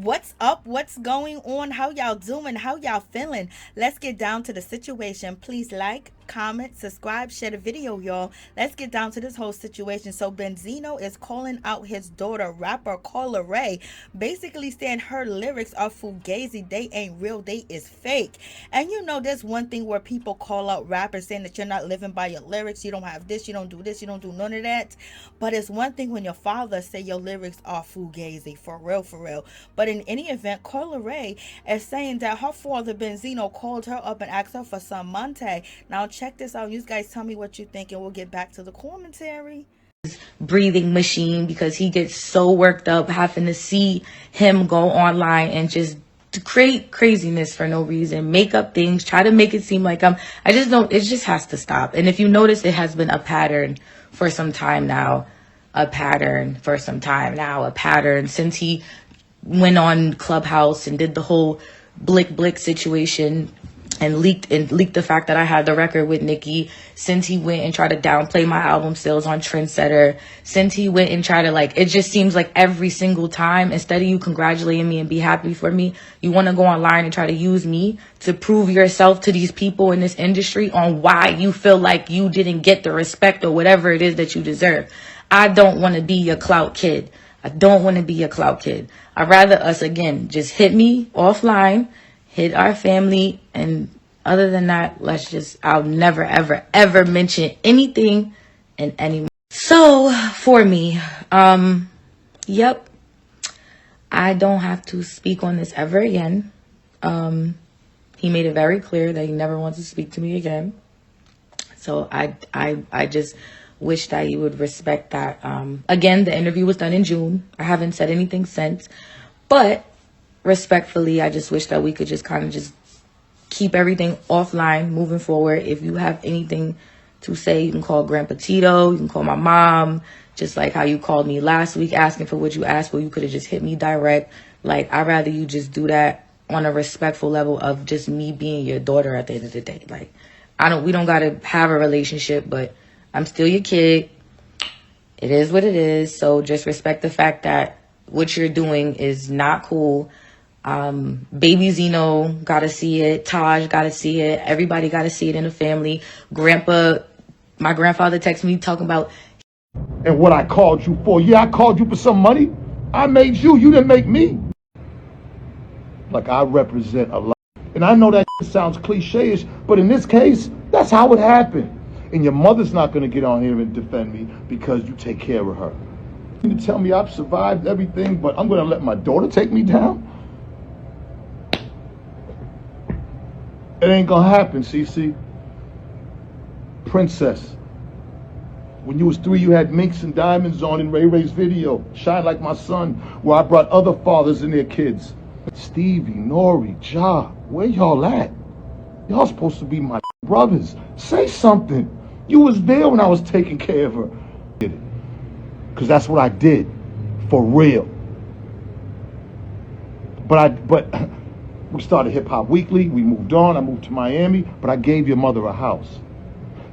What's up? What's going on? How y'all doing? How y'all feeling? Let's get down to the situation. Please like, comment, subscribe, share the video, y'all. Let's get down to this whole situation. So Benzino is calling out his daughter, rapper Carla Ray, basically saying her lyrics are fugazi. They ain't real. They is fake. And you know, there's one thing where people call out rappers saying that you're not living by your lyrics. You don't have this. You don't do this. You don't do none of that. But it's one thing when your father say your lyrics are fugazi, for real, for real. But in any event, Carla Ray is saying that her father Benzino called her up and asked her for some monte. Now check this out. You guys tell me what you think, and we'll get back to the commentary. Breathing machine, because he gets so worked up having to see him go online and just to create craziness for no reason, make up things, try to make it seem like I just don't, it just has to stop. And if you notice, it has been a pattern for some time now, a pattern since he went on Clubhouse and did the whole Blick situation and leaked the fact that I had the record with Nicki, since he went and tried to downplay my album sales on Trendsetter, since he went and tried to, like, it just seems like every single time, instead of you congratulating me and be happy for me, you want to go online and try to use me to prove yourself to these people in this industry on why you feel like you didn't get the respect or whatever it is that you deserve. I don't want to be a clout kid. I'd rather us, again, just hit me offline, hit our family, and other than that, I'll never, ever, ever mention anything in any. So, for me, yep, I don't have to speak on this ever again. He made it very clear that he never wants to speak to me again. So, I just wish that he would respect that. Again, the interview was done in June. I haven't said anything since, but respectfully, I just wish that we could just kind of just keep everything offline moving forward. If you have anything to say, you can call Grandpa Tito, you can call my mom, just like how you called me last week asking for what you asked for. You could have just hit me direct. Like, I'd rather you just do that on a respectful level of just me being your daughter at the end of the day. Like, we don't gotta have a relationship, but I'm still your kid. It is what it is. So just respect the fact that what you're doing is not cool. Baby Zeno gotta see it. Taj gotta see it. Everybody gotta see it in the family. My grandfather texted me talking about. And what I called you for. Yeah, I called you for some money. I made you. You didn't make me. Like, I represent a lot. And I know that sounds cliche-ish, but in this case, that's how it happened. And your mother's not going to get on here and defend me because you take care of her. You tell me I've survived everything, but I'm going to let my daughter take me down? It ain't going to happen, Cece. Princess. When you was 3, you had minks and diamonds on in Ray Ray's video, Shine Like My Son, where I brought other fathers and their kids. Stevie, Nori, Ja, where y'all at? Y'all supposed to be my brothers. Say something. You was there when I was taking care of her. Because that's what I did. For real. But we started Hip Hop Weekly. We moved on. I moved to Miami. But I gave your mother a house.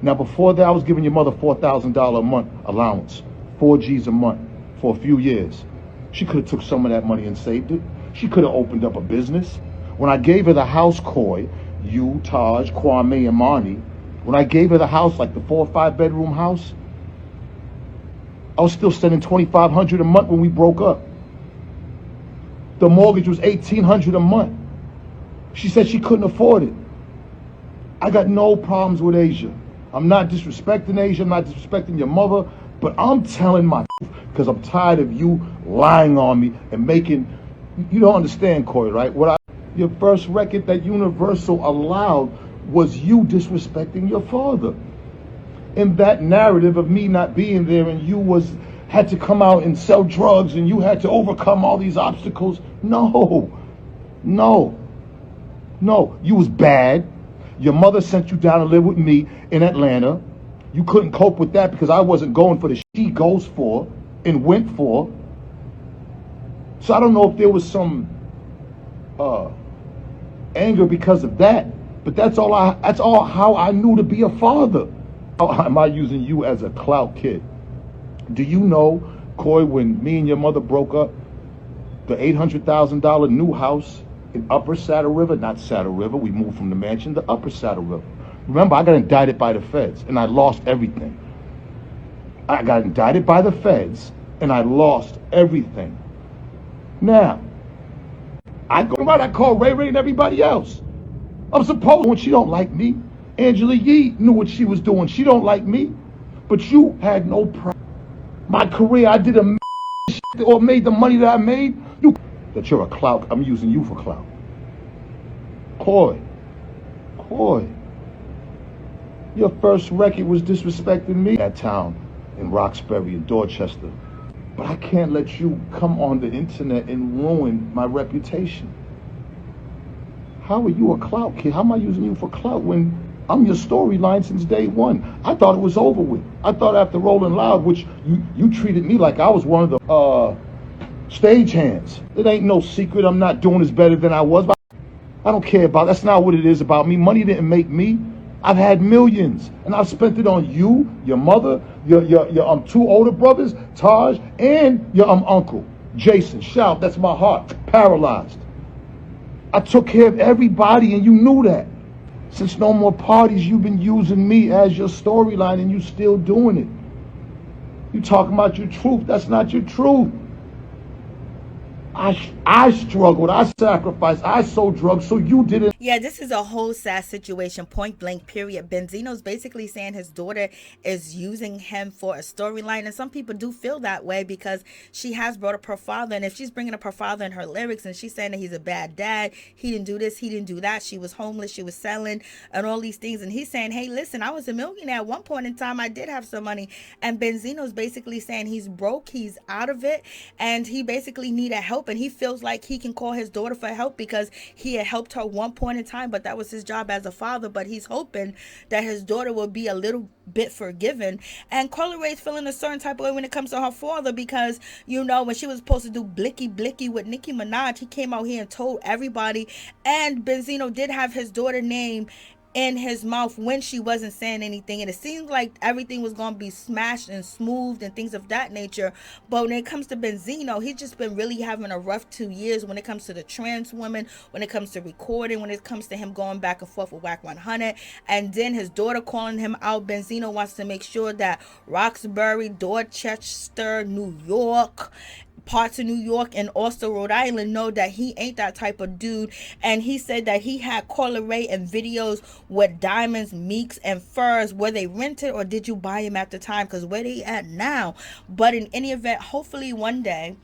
Now, before that, I was giving your mother $4,000 a month allowance. 4 G's a month for a few years. She could have took some of that money and saved it. She could have opened up a business. When I gave her the house, Coy, you, Taj, Kwame, and Marnie, when I gave her the house, like the 4 or 5 bedroom house, I was still spending $2,500 a month when we broke up. The mortgage was $1,800 a month. She said she couldn't afford it. I got no problems with Asia. I'm not disrespecting Asia. I'm not disrespecting your mother, but I'm telling my because I'm tired of you lying on me and making. You don't understand, Corey, right? Your first record that Universal allowed was you disrespecting your father. In that narrative of me not being there and you had to come out and sell drugs and you had to overcome all these obstacles. No. You was bad. Your mother sent you down to live with me in Atlanta. You couldn't cope with that because I wasn't going for the she goes for and went for. So I don't know if there was some anger because of that, but that's all how I knew to be a father. How am I using you as a clout kid? Do you know, Coy, when me and your mother broke up, The $800,000 new house in Upper Saddle River, not Saddle River. We moved from the mansion to Upper Saddle River. Remember, I got indicted by the feds and I lost everything. I got indicted by the feds and I lost everything. Now, I go around, I call Ray Ray and everybody else. I'm supposed when she don't like me. Angela Yee knew what she was doing. She don't like me. But you had no problem. My career, I did a shit or made the money that I made. You that you're a clout. I'm using you for clout. Coy. Your first record was disrespecting me. That town in Roxbury and Dorchester. But I can't let you come on the internet and ruin my reputation. How are you a clout kid? How am I using you for clout when I'm your storyline since day one? I thought it was over with. I thought after Rolling Loud, which you treated me like I was one of the stage hands. It ain't no secret I'm not doing as better than I was. I don't care about, that's not what it is about me. Money didn't make me. I've had millions, and I've spent it on you, your mother, your two older brothers, Taj, and your uncle, Jason. Shout, that's my heart, paralyzed. I took care of everybody, and you knew that. Since No More Parties, you've been using me as your storyline, and you still doing it. You talking about your truth, that's not your truth. I struggled, I sacrificed, I sold drugs, so you didn't. Yeah, this is a whole sad situation, point blank, period. Benzino's basically saying his daughter is using him for a storyline, and some people do feel that way because she has brought up her father, and if she's bringing up her father in her lyrics and she's saying that he's a bad dad, he didn't do this, he didn't do that, she was homeless, she was selling, and all these things, and he's saying, hey, listen, I was a millionaire at one point in time, I did have some money, and Benzino's basically saying he's broke, he's out of it, and he basically needed help, and he feels like he can call his daughter for help because he had helped her one point in time, but that was his job as a father. But he's hoping that his daughter will be a little bit forgiven. And Carly Rae's feeling a certain type of way when it comes to her father because, you know, when she was supposed to do Blicky Blicky with Nicki Minaj, he came out here and told everybody, and Benzino did have his daughter name in his mouth when she wasn't saying anything, and it seemed like everything was going to be smashed and smoothed and things of that nature. But when it comes to Benzino, he's just been really having a rough 2 years when it comes to the trans women, when it comes to recording, when it comes to him going back and forth with Wack 100, and then his daughter calling him out. Benzino wants to make sure that Roxbury, Dorchester, New York, parts of New York, and also Rhode Island know that he ain't that type of dude. And he said that he had Carly Rae in videos with diamonds, meeks, and furs. Were they rented or did you buy him at the time? Because where they at now? But in any event, hopefully one day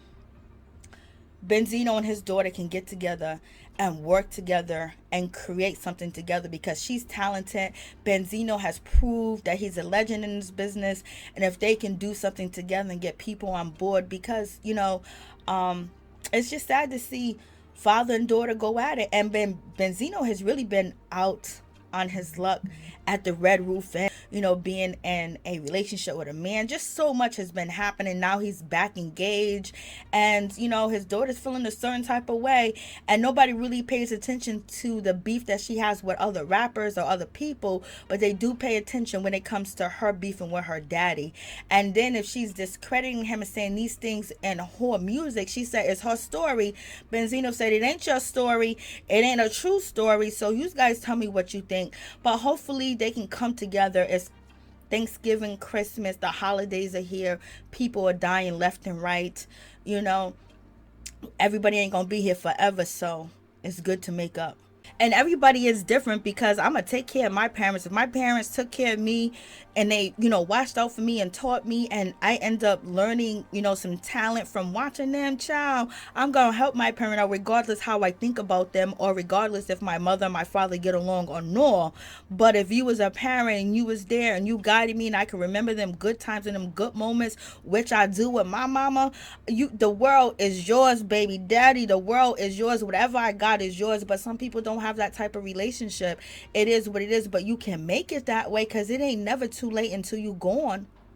Benzino and his daughter can get together and work together and create something together because she's talented. Benzino has proved that he's a legend in this business, and if they can do something together and get people on board, because you know, it's just sad to see father and daughter go at it. And Benzino has really been out on his luck at the Red Roof Inn, you know, being in a relationship with a man. Just so much has been happening. Now he's back engaged, and you know, his daughter's feeling a certain type of way, and nobody really pays attention to the beef that she has with other rappers or other people, but they do pay attention when it comes to her beefing with her daddy. And then if she's discrediting him and saying these things in her music, she said it's her story. Benzino said it ain't your story, it ain't a true story, so you guys tell me what you think. But hopefully they can come together. It's Thanksgiving, Christmas, the holidays are here, people are dying left and right, you know, everybody ain't gonna be here forever, so it's good to make up. And everybody is different because I'm gonna take care of my parents. If my parents took care of me and they, you know, watched out for me and taught me, and I end up learning, you know, some talent from watching them, child, I'm gonna help my parent out regardless how I think about them, or regardless if my mother and my father get along or no. But if you was a parent and you was there and you guided me and I can remember them good times and them good moments, which I do with my mama, the world is yours, baby daddy. The world is yours. Whatever I got is yours. But some people don't have that type of relationship. It is what it is, but you can make it that way because it ain't never too late until you gone.